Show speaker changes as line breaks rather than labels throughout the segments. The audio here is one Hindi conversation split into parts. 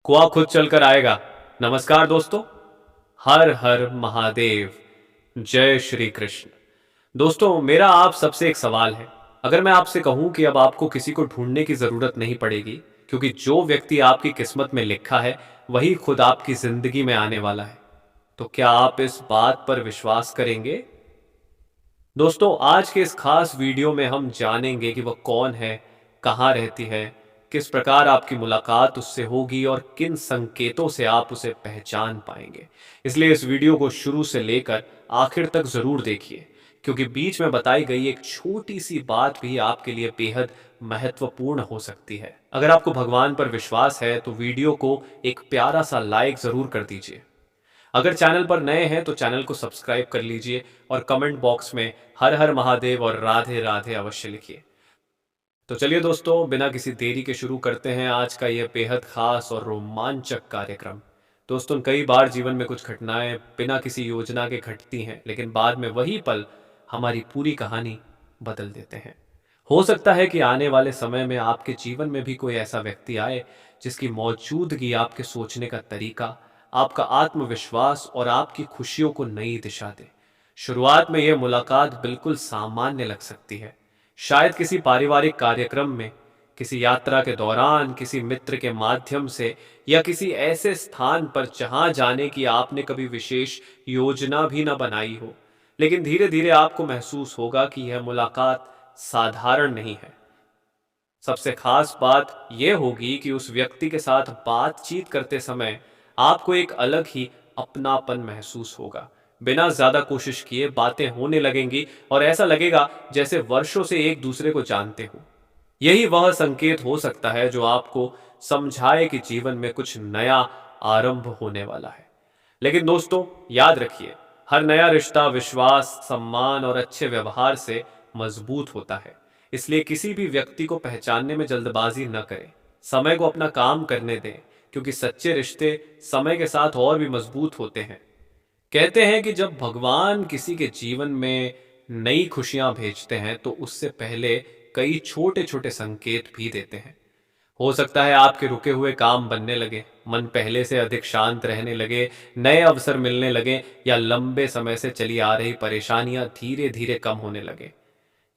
कुआं खुद चलकर आएगा। नमस्कार दोस्तों, हर हर महादेव, जय श्री कृष्ण। दोस्तों, मेरा आप सबसे एक सवाल है। अगर मैं आपसे कहूं कि अब आपको किसी को ढूंढने की जरूरत नहीं पड़ेगी, क्योंकि जो व्यक्ति आपकी किस्मत में लिखा है वही खुद आपकी जिंदगी में आने वाला है, तो क्या आप इस बात पर विश्वास करेंगे? दोस्तों, आज के इस खास वीडियो में हम जानेंगे कि वह कौन है, कहाँ रहती है, किस प्रकार आपकी मुलाकात उससे होगी और किन संकेतों से आप उसे पहचान पाएंगे। इसलिए इस वीडियो को शुरू से लेकर आखिर तक जरूर देखिए, क्योंकि बीच में बताई गई एक छोटी सी बात भी आपके लिए बेहद महत्वपूर्ण हो सकती है। अगर आपको भगवान पर विश्वास है तो वीडियो को एक प्यारा सा लाइक जरूर कर दीजिए। अगर चैनल पर नए हैं तो चैनल को सब्सक्राइब कर लीजिए और कमेंट बॉक्स में हर हर महादेव और राधे राधे अवश्य लिखिए। तो चलिए दोस्तों, बिना किसी देरी के शुरू करते हैं आज का यह बेहद खास और रोमांचक कार्यक्रम। दोस्तों, कई बार जीवन में कुछ घटनाएं बिना किसी योजना के घटती हैं, लेकिन बाद में वही पल हमारी पूरी कहानी बदल देते हैं। हो सकता है कि आने वाले समय में आपके जीवन में भी कोई ऐसा व्यक्ति आए जिसकी मौजूदगी आपके सोचने का तरीका, आपका आत्मविश्वास और आपकी खुशियों को नई दिशा दे। शुरुआत में यह मुलाकात बिल्कुल सामान्य लग सकती है, शायद किसी पारिवारिक कार्यक्रम में, किसी यात्रा के दौरान, किसी मित्र के माध्यम से, या किसी ऐसे स्थान पर जहां जाने की आपने कभी विशेष योजना भी न बनाई हो। लेकिन धीरे धीरे आपको महसूस होगा कि यह मुलाकात साधारण नहीं है। सबसे खास बात यह होगी कि उस व्यक्ति के साथ बातचीत करते समय आपको एक अलग ही अपनापन महसूस होगा। बिना ज्यादा कोशिश किए बातें होने लगेंगी और ऐसा लगेगा जैसे वर्षों से एक दूसरे को जानते हो। यही वह संकेत हो सकता है जो आपको समझाए कि जीवन में कुछ नया आरंभ होने वाला है। लेकिन दोस्तों, याद रखिए, हर नया रिश्ता विश्वास, सम्मान और अच्छे व्यवहार से मजबूत होता है। इसलिए किसी भी व्यक्ति को पहचानने में जल्दबाजी न करें। समय को अपना काम करने दें, क्योंकि सच्चे रिश्ते समय के साथ और भी मजबूत होते हैं। कहते हैं कि जब भगवान किसी के जीवन में नई खुशियां भेजते हैं तो उससे पहले कई छोटे छोटे संकेत भी देते हैं। हो सकता है आपके रुके हुए काम बनने लगे, मन पहले से अधिक शांत रहने लगे, नए अवसर मिलने लगे, या लंबे समय से चली आ रही परेशानियां धीरे धीरे कम होने लगे।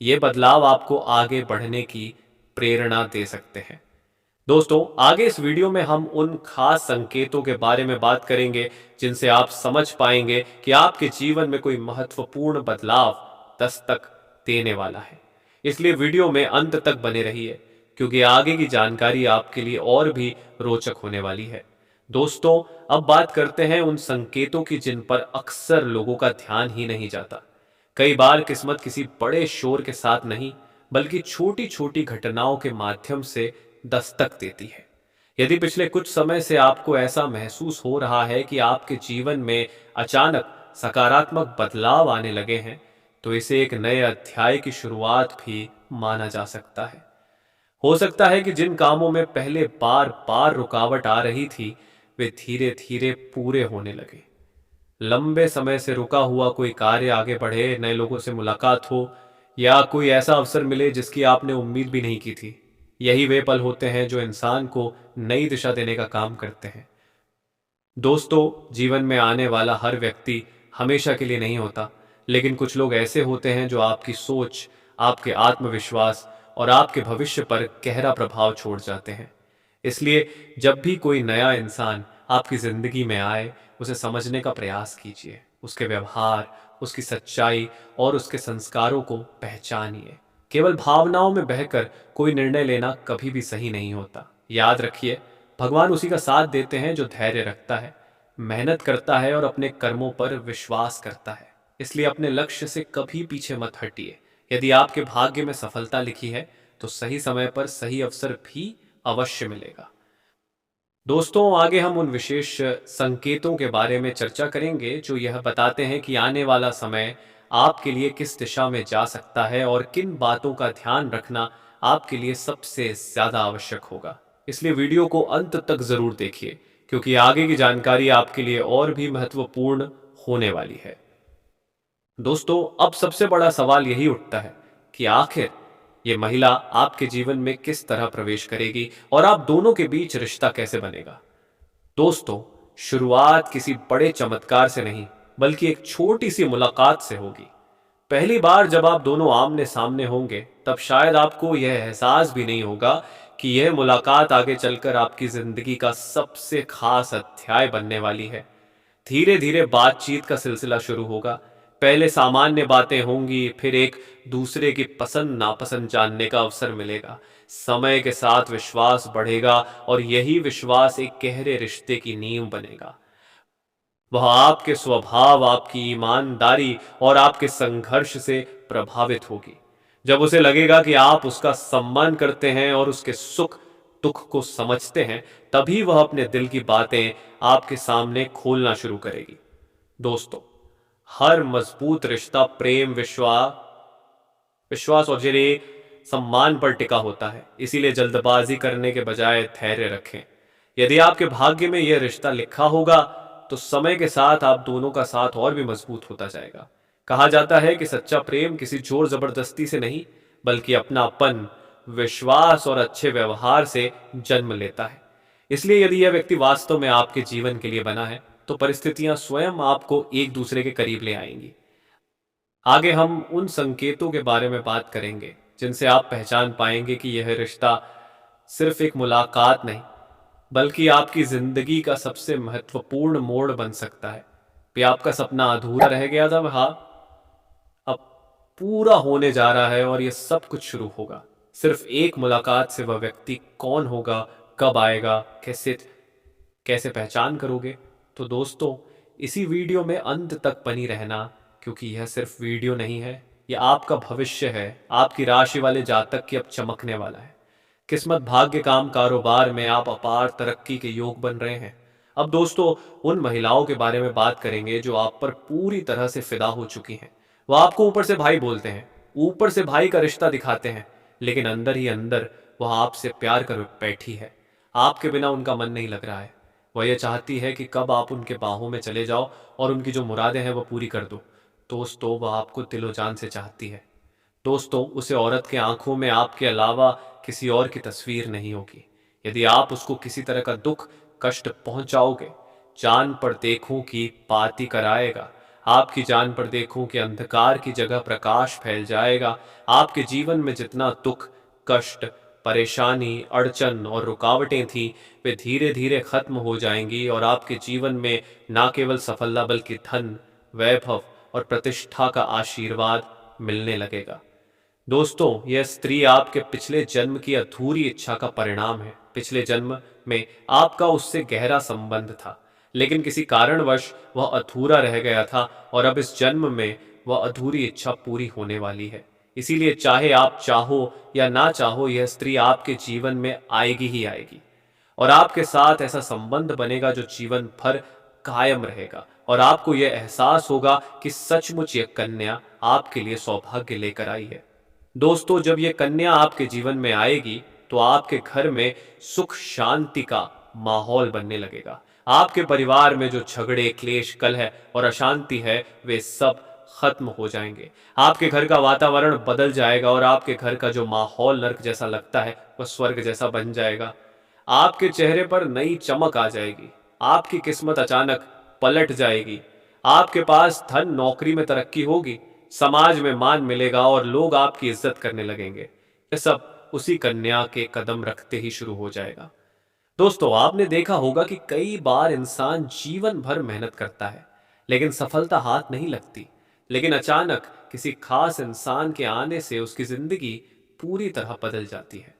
ये बदलाव आपको आगे बढ़ने की प्रेरणा दे सकते हैं। दोस्तों, आगे इस वीडियो में हम उन खास संकेतों के बारे में बात करेंगे जिनसे आप समझ पाएंगे कि आपके जीवन में कोई महत्वपूर्ण बदलाव दस्तक देने वाला है। इसलिए वीडियो में अंत तक बने रहिए, क्योंकि आगे की जानकारी आपके लिए और भी रोचक होने वाली है। दोस्तों, अब बात करते हैं उन संकेतों की जिन पर अक्सर लोगों का ध्यान ही नहीं जाता। कई बार किस्मत किसी बड़े शोर के साथ नहीं, बल्कि छोटी छोटी घटनाओं के माध्यम से दस्तक देती है। यदि पिछले कुछ समय से आपको ऐसा महसूस हो रहा है कि आपके जीवन में अचानक सकारात्मक बदलाव आने लगे हैं, तो इसे एक नए अध्याय की शुरुआत भी माना जा सकता है। हो सकता है कि जिन कामों में पहले बार बार रुकावट आ रही थी, वे धीरे धीरे पूरे होने लगे। लंबे समय से रुका हुआ कोई कार्य आगे बढ़े, नए लोगों से मुलाकात हो, या कोई ऐसा अवसर मिले जिसकी आपने उम्मीद भी नहीं की थी। यही वे पल होते हैं जो इंसान को नई दिशा देने का काम करते हैं। दोस्तों, जीवन में आने वाला हर व्यक्ति हमेशा के लिए नहीं होता, लेकिन कुछ लोग ऐसे होते हैं जो आपकी सोच, आपके आत्मविश्वास और आपके भविष्य पर गहरा प्रभाव छोड़ जाते हैं। इसलिए जब भी कोई नया इंसान आपकी जिंदगी में आए, उसे समझने का प्रयास कीजिए। उसके व्यवहार, उसकी सच्चाई और उसके संस्कारों को पहचानिए। केवल भावनाओं में बहकर कोई निर्णय लेना कभी भी सही नहीं होता। याद रखिए, भगवान उसी का साथ देते हैं जो धैर्य रखता है, मेहनत करता है और अपने कर्मों पर विश्वास करता है। इसलिए अपने लक्ष्य से कभी पीछे मत हटिए। यदि आपके भाग्य में सफलता लिखी है, तो सही समय पर सही अवसर भी अवश्य मिलेगा। दोस्तों, आगे हम उन विशेष संकेतों के बारे में चर्चा करेंगे जो यह बताते हैं कि आने वाला समय आपके लिए किस दिशा में जा सकता है और किन बातों का ध्यान रखना आपके लिए सबसे ज्यादा आवश्यक होगा। इसलिए वीडियो को अंत तक जरूर देखिए, क्योंकि आगे की जानकारी आपके लिए और भी महत्वपूर्ण होने वाली है। दोस्तों, अब सबसे बड़ा सवाल यही उठता है कि आखिर ये महिला आपके जीवन में किस तरह प्रवेश करेगी और आप दोनों के बीच रिश्ता कैसे बनेगा। दोस्तों, शुरुआत किसी बड़े चमत्कार से नहीं, बल्कि एक छोटी सी मुलाकात से होगी। पहली बार जब आप दोनों आमने सामने होंगे, तब शायद आपको यह एहसास भी नहीं होगा कि यह मुलाकात आगे चलकर आपकी जिंदगी का सबसे खास अध्याय बनने वाली है। धीरे धीरे बातचीत का सिलसिला शुरू होगा। पहले सामान्य बातें होंगी, फिर एक दूसरे की पसंद नापसंद जानने का अवसर मिलेगा। समय के साथ विश्वास बढ़ेगा और यही विश्वास एक गहरे रिश्ते की नींव बनेगा। वह आपके स्वभाव, आपकी ईमानदारी और आपके संघर्ष से प्रभावित होगी। जब उसे लगेगा कि आप उसका सम्मान करते हैं और उसके सुख दुख को समझते हैं, तभी वह अपने दिल की बातें आपके सामने खोलना शुरू करेगी। दोस्तों, हर मजबूत रिश्ता प्रेम, विश्वास और जरिए सम्मान पर टिका होता है। इसीलिए जल्दबाजी करने के बजाय धैर्य रखें। यदि आपके भाग्य में यह रिश्ता लिखा होगा, तो समय के साथ आप दोनों का साथ और भी मजबूत होता जाएगा। कहा जाता है कि सच्चा प्रेम किसी जोर जबरदस्ती से नहीं, बल्कि अपनापन, विश्वास और अच्छे व्यवहार से जन्म लेता है। इसलिए यदि यह व्यक्ति वास्तव में आपके जीवन के लिए बना है, तो परिस्थितियां स्वयं आपको एक दूसरे के करीब ले आएंगी। आगे हम उन संकेतों के बारे में बात करेंगे जिनसे आप पहचान पाएंगे कि यह रिश्ता सिर्फ एक मुलाकात नहीं, बल्कि आपकी जिंदगी का सबसे महत्वपूर्ण मोड़ बन सकता है। भी आपका सपना अधूरा रह गया था, हाँ, अब पूरा होने जा रहा है और यह सब कुछ शुरू होगा। सिर्फ एक मुलाकात से वह व्यक्ति कौन होगा, कब आएगा, कैसे कैसे पहचान करोगे? तो दोस्तों, इसी वीडियो में अंत तक बनी रहना, क्योंकि यह सिर्फ वीडियो नहीं है, यह आपका भविष्य है। आपकी राशि वाले जातक की अब चमकने वाला है। किस्मत, भाग्य, काम, कारोबार में आप अपार तरक्की के योग बन रहे हैं। अब दोस्तों, उन महिलाओं के बारे में बात करेंगे जो आप पर पूरी तरह से फिदा हो चुकी हैं। वह आपको ऊपर से भाई बोलते हैं, ऊपर से भाई का रिश्ता दिखाते हैं, लेकिन अंदर ही अंदर वह आपसे प्यार कर बैठी है। आपके बिना उनका मन नहीं लग रहा है। वह यह चाहती है कि कब आप उनके बाहों में चले जाओ और उनकी जो मुरादें हैं वह पूरी कर दो। दोस्तों, वह आपको दिलो जान से चाहती है। दोस्तों, उसे औरत के आंखों में आपके अलावा किसी और की तस्वीर नहीं होगी। यदि आप उसको किसी तरह का दुख कष्ट पहुंचाओगे, जान पर देखूं कि पाती कराएगा। आपकी जान पर देखूं कि अंधकार की जगह प्रकाश फैल जाएगा। आपके जीवन में जितना दुख, कष्ट, परेशानी, अड़चन और रुकावटें थी, वे धीरे धीरे खत्म हो जाएंगी और आपके जीवन में न केवल सफलता, बल्कि धन, वैभव और प्रतिष्ठा का आशीर्वाद मिलने लगेगा। दोस्तों, यह स्त्री आपके पिछले जन्म की अधूरी इच्छा का परिणाम है। पिछले जन्म में आपका उससे गहरा संबंध था, लेकिन किसी कारणवश वह अधूरा रह गया था और अब इस जन्म में वह अधूरी इच्छा पूरी होने वाली है। इसीलिए चाहे आप चाहो या ना चाहो, यह स्त्री आपके जीवन में आएगी ही आएगी और आपके साथ ऐसा संबंध बनेगा जो जीवन भर कायम रहेगा और आपको यह एहसास होगा कि सचमुच यह कन्या आपके लिए सौभाग्य लेकर आई है। दोस्तों, जब यह कन्या आपके जीवन में आएगी, तो आपके घर में सुख शांति का माहौल बनने लगेगा। आपके परिवार में जो झगड़े, क्लेश, कलह और अशांति है, वे सब खत्म हो जाएंगे। आपके घर का वातावरण बदल जाएगा और आपके घर का जो माहौल नर्क जैसा लगता है, वह स्वर्ग जैसा बन जाएगा। आपके चेहरे पर नई चमक आ जाएगी। आपकी किस्मत अचानक पलट जाएगी। आपके पास धन, नौकरी में तरक्की होगी, समाज में मान मिलेगा और लोग आपकी इज्जत करने लगेंगे। यह सब उसी कन्या के कदम रखते ही शुरू हो जाएगा। दोस्तों, आपने देखा होगा कि कई बार इंसान जीवन भर मेहनत करता है, लेकिन सफलता हाथ नहीं लगती। लेकिन अचानक किसी खास इंसान के आने से उसकी जिंदगी पूरी तरह बदल जाती है।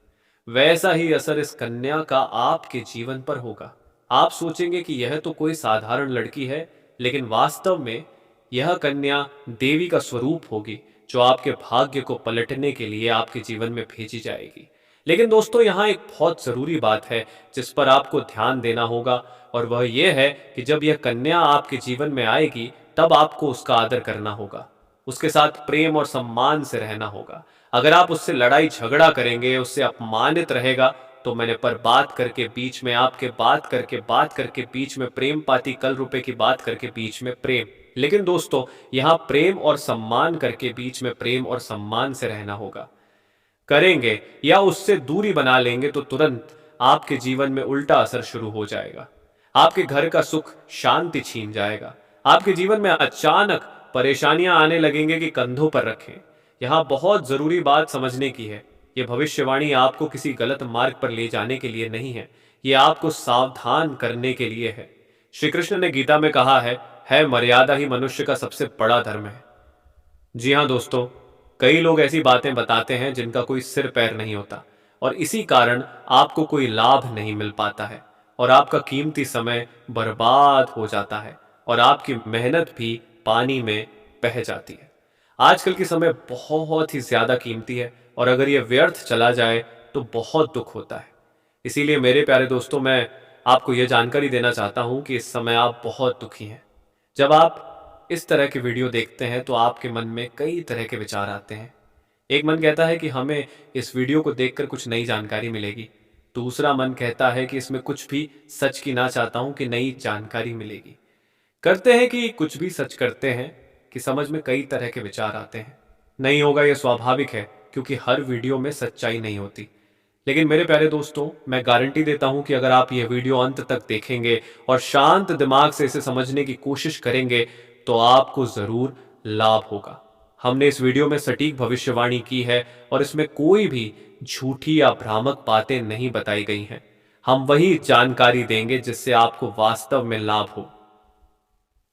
वैसा ही असर इस कन्या का आपके जीवन पर होगा। आप सोचेंगे कि यह तो कोई साधारण लड़की है, लेकिन वास्तव में यह कन्या देवी का स्वरूप होगी, जो आपके भाग्य को पलटने के लिए आपके जीवन में भेजी जाएगी। लेकिन दोस्तों, यहाँ एक बहुत जरूरी बात है जिस पर आपको ध्यान देना होगा, और वह यह है कि जब यह कन्या आपके जीवन में आएगी, तब आपको उसका आदर करना होगा, उसके साथ प्रेम और सम्मान से रहना होगा। अगर आप उससे लड़ाई झगड़ा करेंगे, उससे अपमानित रहेगा, तो मैंने पर बात करके बीच में आपके बात करके बीच में प्रेम पाती, कल रुपए की बात करके बीच में प्रेम। लेकिन दोस्तों, यहाँ प्रेम और सम्मान करके बीच में प्रेम और सम्मान से रहना होगा। करेंगे या उससे दूरी बना लेंगे तो तुरंत आपके जीवन में उल्टा असर शुरू हो जाएगा। आपके घर का सुख शांति छीन जाएगा। आपके जीवन में अचानक परेशानियां आने लगेंगे कि कंधों पर रखें। यहाँ बहुत जरूरी बात समझने की है, ये भविष्यवाणी आपको किसी गलत मार्ग पर ले जाने के लिए नहीं है, ये आपको सावधान करने के लिए है। श्री कृष्ण ने गीता में कहा है मर्यादा ही मनुष्य का सबसे बड़ा धर्म है। जी हाँ दोस्तों, कई लोग ऐसी बातें बताते हैं जिनका कोई सिर पैर नहीं होता, और इसी कारण आपको कोई लाभ नहीं मिल पाता है और आपका कीमती समय बर्बाद हो जाता है और आपकी मेहनत भी पानी में बह जाती है। आजकल की समय बहुत ही ज्यादा कीमती है और अगर ये व्यर्थ चला जाए तो बहुत दुख होता है। इसीलिए मेरे प्यारे दोस्तों, मैं आपको यह जानकारी देना चाहता हूं कि इस समय आप बहुत दुखी हैं। जब आप इस तरह की वीडियो देखते हैं तो आपके मन में कई तरह के विचार आते हैं। एक मन कहता है कि हमें इस वीडियो को देखकर कुछ नई जानकारी मिलेगी। दूसरा मन कहता है कि इसमें कुछ भी सच की ना चाहता हूं कि नई जानकारी मिलेगी। करते हैं कि कुछ भी सच करते हैं कि समझ में कई तरह के विचार आते हैं। नहीं होगा, यह स्वाभाविक है, क्योंकि हर वीडियो में सच्चाई नहीं होती। लेकिन मेरे प्यारे दोस्तों, मैं गारंटी देता हूं कि अगर आप यह वीडियो अंत तक देखेंगे और शांत दिमाग से इसे समझने की कोशिश करेंगे तो आपको जरूर लाभ होगा। हमने इस वीडियो में सटीक भविष्यवाणी की है और इसमें कोई भी झूठी या भ्रामक बातें नहीं बताई गई हैं। हम वही जानकारी देंगे जिससे आपको वास्तव में लाभ हो।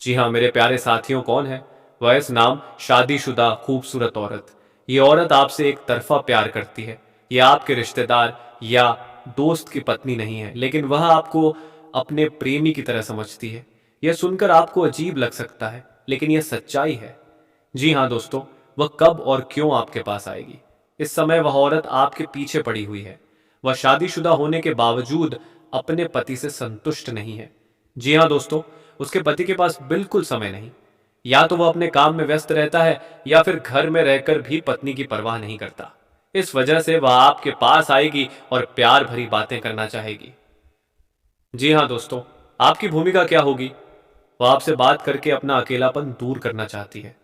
जी हाँ मेरे प्यारे साथियों, कौन है वह? इस नाम शादीशुदा खूबसूरत औरत। ये औरत आपसे एक तरफा प्यार करती है। ये आपके रिश्तेदार या दोस्त की पत्नी नहीं है, लेकिन वह आपको अपने प्रेमी की तरह समझती है। यह सुनकर आपको अजीब लग सकता है, लेकिन यह सच्चाई है। जी हाँ दोस्तों, वह कब और क्यों आपके पास आएगी? इस समय वह औरत आपके पीछे पड़ी हुई है। वह शादीशुदा होने के बावजूद अपने पति से संतुष्ट नहीं है। जी हाँ दोस्तों, उसके पति के पास बिल्कुल समय नहीं। या तो वह अपने काम में व्यस्त रहता है या फिर घर में रहकर भी पत्नी की परवाह नहीं करता। इस वजह से वह आपके पास आएगी और प्यार भरी बातें करना चाहेगी। जी हाँ दोस्तों, आपकी भूमिका क्या होगी? वह आपसे बात करके अपना अकेलापन दूर करना चाहती है।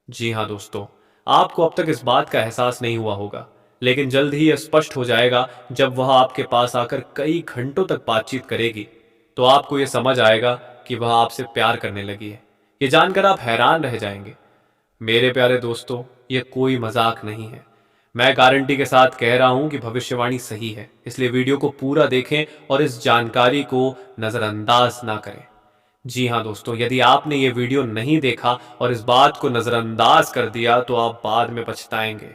जी हाँ दोस्तों, आपको अब तक इस बात का एहसास नहीं हुआ होगा, लेकिन जल्द ही यह स्पष्ट हो जाएगा। जब वह आपके पास आकर कई घंटों तक बातचीत करेगी तो आपको यह समझ आएगा कि वह आपसे प्यार करने लगी है। ये जानकर आप हैरान रह जाएंगे। मेरे प्यारे दोस्तों, यह कोई मजाक नहीं है। मैं गारंटी के साथ कह रहा हूं कि भविष्यवाणी सही है, इसलिए वीडियो को पूरा देखें और इस जानकारी को नजरअंदाज ना करें। जी हाँ दोस्तों, यदि आपने ये वीडियो नहीं देखा और इस बात को नजरअंदाज कर दिया तो आप बाद में पछताएंगे।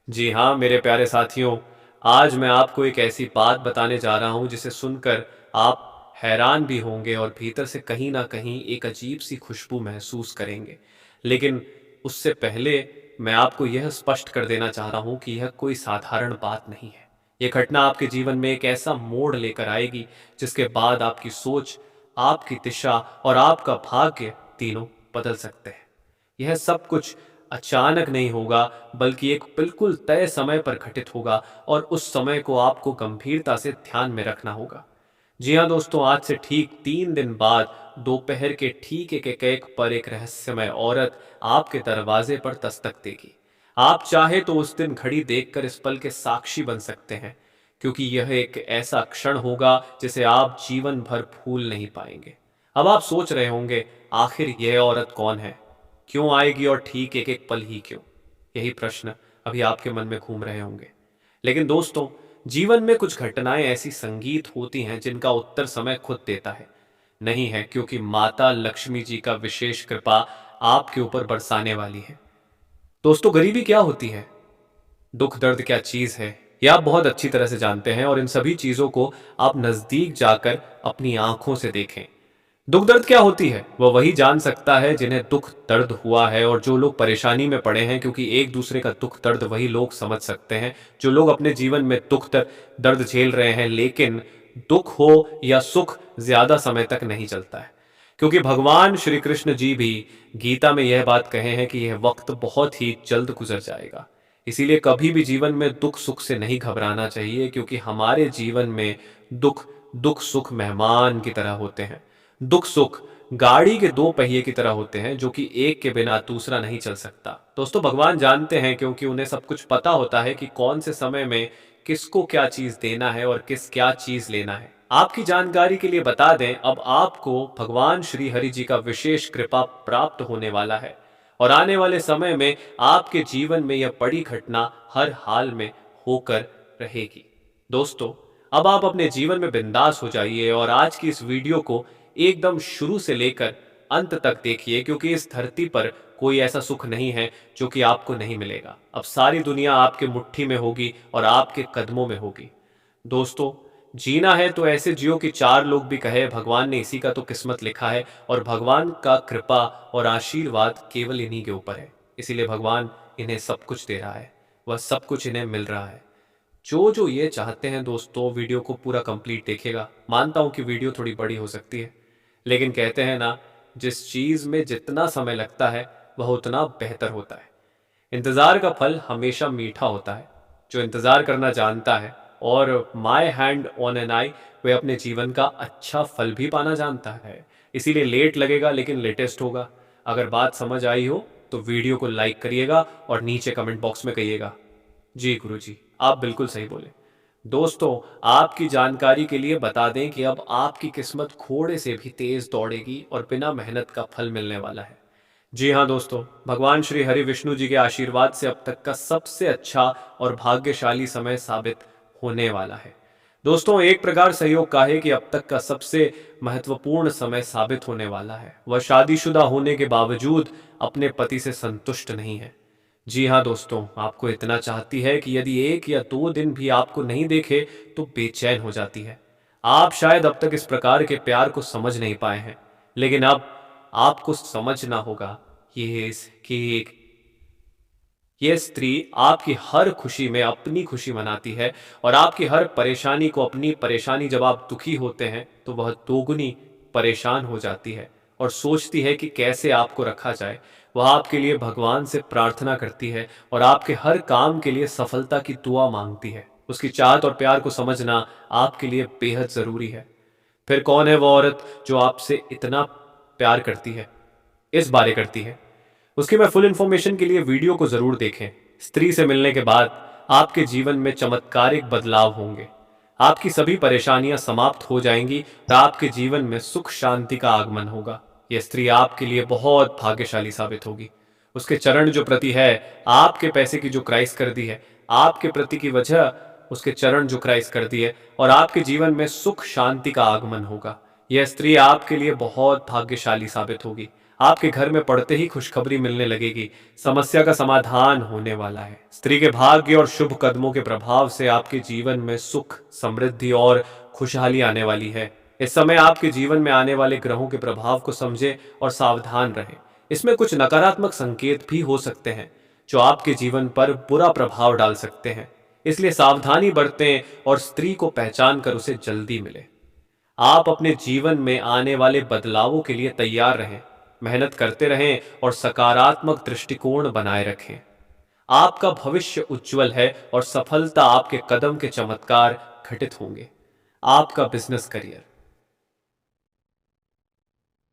जी हाँ मेरे प्यारे साथियों, आज मैं आपको एक ऐसी बात बताने जा रहा हूं जिसे सुनकर आप हैरान भी होंगे और भीतर से कहीं ना कहीं एक अजीब सी खुशबू महसूस करेंगे। लेकिन उससे पहले मैं आपको यह स्पष्ट कर देना चाह रहा हूं कि यह कोई साधारण बात नहीं है। यह घटना आपके जीवन में एक ऐसा मोड़ लेकर आएगी जिसके बाद आपकी सोच, आपकी दिशा और आपका भाग्य तीनों बदल सकते हैं। यह सब कुछ अचानक नहीं होगा, बल्कि एक बिल्कुल तय समय पर घटित होगा और उस समय को आपको गंभीरता से ध्यान में रखना होगा। जी हाँ दोस्तों, आज से ठीक 3 दिन बाद दोपहर के ठीक एक पर एक रहस्यमय औरत आपके दरवाजे पर दस्तक देगी। आप चाहे तो उस दिन घड़ी देखकर इस पल के साक्षी बन सकते हैं, क्योंकि यह एक ऐसा क्षण होगा जिसे आप जीवन भर भूल नहीं पाएंगे। अब आप सोच रहे होंगे, आखिर यह औरत कौन है, क्यों आएगी और ठीक एक पल ही क्यों? यही प्रश्न अभी आपके मन में घूम रहे होंगे। लेकिन दोस्तों, जीवन में कुछ घटनाएं ऐसी संगीत होती हैं जिनका उत्तर समय खुद देता है। नहीं है, क्योंकि माता लक्ष्मी जी का विशेष कृपा आपके ऊपर बरसाने वाली है। दोस्तों, गरीबी क्या होती है, दुख दर्द क्या चीज है, यह आप बहुत अच्छी तरह से जानते हैं और इन सभी चीजों को आप नजदीक जाकर अपनी आंखों से देखें। दुख दर्द क्या होती है वह वही जान सकता है जिन्हें दुख दर्द हुआ है और जो लोग परेशानी में पड़े हैं, क्योंकि एक दूसरे का दुख दर्द वही लोग समझ सकते हैं जो लोग अपने जीवन में दुख दर्द झेल रहे हैं। लेकिन दुख हो या सुख ज्यादा समय तक नहीं चलता है, क्योंकि भगवान श्री कृष्ण जी भी गीता में यह बात कहे हैं कि यह वक्त बहुत ही जल्द गुजर जाएगा। इसीलिए कभी भी जीवन में दुख सुख से नहीं घबराना चाहिए, क्योंकि हमारे जीवन में दुख दुख सुख मेहमान की तरह होते हैं। दुख सुख गाड़ी के दो पहिए की तरह होते हैं, जो कि एक के बिना दूसरा नहीं चल सकता। दोस्तों, भगवान जानते हैं, क्योंकि उन्हें सब कुछ पता होता है कि कौन से समय में किसको क्या चीज देना है और किस क्या चीज लेना है। आपकी जानकारी के लिए बता दें, अब आपको भगवान श्री हरि जी का विशेष कृपा प्राप्त होने वाला है और आने वाले समय में आपके जीवन में यह बड़ी घटना हर हाल में होकर रहेगी। दोस्तों, अब आप अपने जीवन में बिंदास हो जाइए और आज की इस वीडियो को एकदम शुरू से लेकर अंत तक देखिए, क्योंकि इस धरती पर कोई ऐसा सुख नहीं है जो कि आपको नहीं मिलेगा। अब सारी दुनिया आपके मुट्ठी में होगी और आपके कदमों में होगी। दोस्तों, जीना है तो ऐसे जियो कि चार लोग भी कहे भगवान ने इसी का तो किस्मत लिखा है, और भगवान का कृपा और आशीर्वाद केवल इन्हीं के ऊपर है। इसीलिए भगवान इन्हें सब कुछ दे रहा है, वह सब कुछ इन्हें मिल रहा है। जो जो ये चाहते हैं दोस्तों, वीडियो को पूरा कंप्लीट देखेगा। मानता हूं कि वीडियो थोड़ी बड़ी हो सकती है, लेकिन कहते हैं ना, जिस चीज में जितना समय लगता है वह उतना बेहतर होता है। इंतजार का फल हमेशा मीठा होता है। जो इंतजार करना जानता है और माई हैंड ऑन एन आई, वह अपने जीवन का अच्छा फल भी पाना जानता है। इसीलिए लेट लगेगा लेकिन लेटेस्ट होगा। अगर बात समझ आई हो तो वीडियो को लाइक करिएगा और नीचे कमेंट बॉक्स में कहिएगा जी गुरुजी, आप बिल्कुल सही बोले। दोस्तों, आपकी जानकारी के लिए बता दें कि अब आपकी किस्मत घोड़े से भी तेज दौड़ेगी और बिना मेहनत का फल मिलने वाला है। जी हाँ दोस्तों, भगवान श्री हरि विष्णु जी के आशीर्वाद से अब तक का सबसे अच्छा और भाग्यशाली समय साबित होने वाला है। दोस्तों, एक प्रकार सहयोग का है कि अब तक का सबसे महत्वपूर्ण समय साबित होने वाला है। वह शादीशुदा होने के बावजूद अपने पति से संतुष्ट नहीं है। जी हाँ दोस्तों, आपको इतना चाहती है कि यदि 1 या 2 दिन भी आपको नहीं देखे तो बेचैन हो जाती है। आप शायद अब तक इस प्रकार के प्यार को समझ नहीं पाए हैं, लेकिन अब आपको समझना होगा कि ये स्त्री आपकी हर खुशी में अपनी खुशी मनाती है और आपकी हर परेशानी को अपनी परेशानी, जब आप दुखी होते हैं तो वह दोगुनी परेशान हो जाती है और सोचती है कि कैसे आपको रखा जाए। वह आपके लिए भगवान से प्रार्थना करती है और आपके हर काम के लिए सफलता की दुआ मांगती है। उसकी चाहत और प्यार को समझना आपके लिए बेहद जरूरी है। फिर कौन है वो औरत जो आपसे इतना प्यार करती है, इस बारे करती है? उसकी मैं फुल इन्फॉर्मेशन के लिए वीडियो को जरूर देखें। स्त्री से मिलने के बाद आपके जीवन में चमत्कारिक बदलाव होंगे। आपकी सभी परेशानियां समाप्त हो जाएंगी और आपके जीवन में सुख शांति का आगमन होगा। यह स्त्री आपके लिए बहुत भाग्यशाली साबित होगी। उसके चरण जो प्रति है, आपके पैसे की जो क्राइस कर दी है, आपके प्रति की वजह उसके चरण जो क्राइस कर दी है, और आपके जीवन में सुख शांति का आगमन होगा। यह स्त्री आपके लिए बहुत भाग्यशाली साबित होगी। आपके घर में पड़ते ही खुशखबरी मिलने लगेगी। समस्या का समाधान होने वाला है। स्त्री के भाग्य और शुभ कदमों के प्रभाव से आपके जीवन में सुख, समृद्धि और खुशहाली आने वाली है। इस समय आपके जीवन में आने वाले ग्रहों के प्रभाव को समझें और सावधान रहें। इसमें कुछ नकारात्मक संकेत भी हो सकते हैं जो आपके जीवन पर बुरा प्रभाव डाल सकते हैं। इसलिए सावधानी बरतें और स्त्री को पहचान कर उसे जल्दी मिले। आप अपने जीवन में आने वाले बदलावों के लिए तैयार रहें, मेहनत करते रहें और सकारात्मक दृष्टिकोण बनाए रखें। आपका भविष्य उज्जवल है और सफलता आपके कदम के चमत्कार घटित होंगे। आपका बिजनेस करियर